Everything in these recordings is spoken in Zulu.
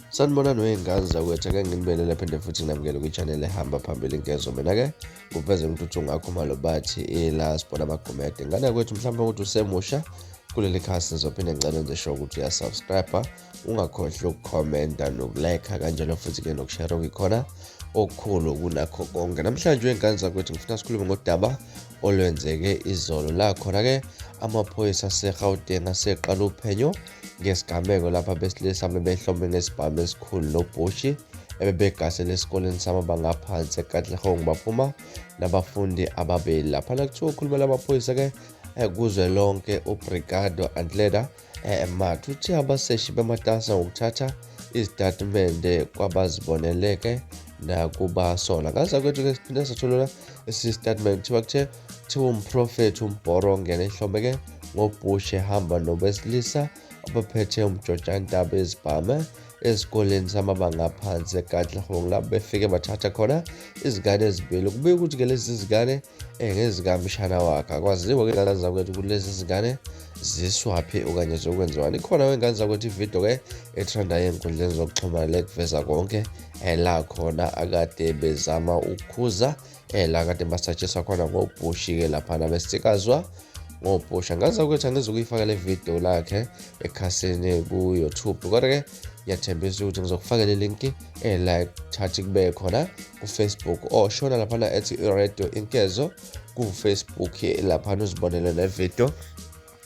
Sanibonani wey'ngane zakwethu, ake nginibelele phinde futhi nginamukele kwi-channel ehamba phambili Nkezo. Mina-ke uveze umtuthu ngakho malo bathi ila sibona amagumede. Ngane kwethu mhlawumbe ukuthi usemusha kuleli khasi, ngizophinde ngicela wenze sure ukuthi uyasubscribe, ungakhohlwa ukukhomenta nokulike kanjalo futhi-ke nokushare okuyikhona okukhulu kunakho konke. Namhlanje wey'ngane zakwethu ngifuna sikhulume ngodaba olwenzeke izolo la khona-ke amaphoyisa ase-Gauteng aseqala uphenyo ngesigameko lapha besilisa bebehlombe ngesibhamu esikhulu noBushi ebebegasele esikoleni samabanga aphansi eKatlehong baphuma nabafundi ababili. Lapha kuthiwa ukhulumela amaphoyisa-ke kuzwe lonke uBrigado Antleda Mathe uthi abaseshi bematasa ngokuthatha izitatimende kwabaziboneleke nakubasola. Ngaza kwethu-ke siphinde sathola isitatimende kuthiwa umprofethi uMboro ongena ehlombe-ke ngoBushi ehamba nobesilisa abaphethe umjotshantaba ezibhame esikoleni samabanga aphansi eKatlehong lapho befike bathatha khona izingane ezibili. Kubike ukuthi-ke lezi zingane ngezikamshana wakhe. Akwaziwe-ke ngane zakwethu ukuthi lezi zingane ziswaphi okanye zokwenziwani. Ikhona wengane zakwethu ividiyo-ke etrendayo ey'nkundleni zokuxhumana lekuveza konke la khona akade bezama ukukhuza la kade basatshiswa khona ngoBushi-ke laphana besikazwa ngoBushi. Ngaza ukuthi angizukuyifaka le video lakhe ekhasini ku-YouTube, kodwa-ke ngiyathembisa ukuthi ngizokufakela ilinki la thathi kube khona ku-Facebook shona laphana ethi iRadio Inkezo ku-Facebook laphana uzibonele le video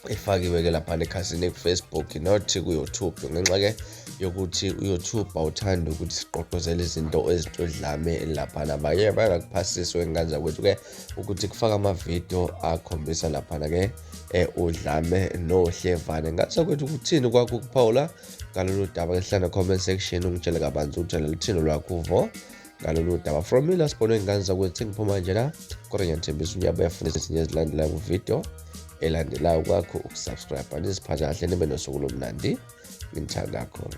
ifakiwe-ke laphana ekhasini ku-Facebook not ku-YouTube, ngenxa-ke yokuthi u-YouTube awuthandi ukuthi siqoqozele izinto ezintodlame laphana. Bayangakuphasisi wengane zakwethu-ke ukuthi kufaka amavidiyo akhombisa laphana-ke udlame nohlevane. Ngathi kwethu ukuthini kwakho ukuphawula ngalolu daba? Hlana comment section ungitshele kabanzi ukuthi luthini lwakho uvo ngalolu daba. From ila sibona iy'ngane zakwethu ngiphuma nje la, kodwa ngiyathembisa uyabuya futhi ezinye ezilandelayo kuvidiyo elandelayo kwakho ukusubscribe. Niziphathe kahle, nibe nosuku lomnandi, ngithanda kakhulu.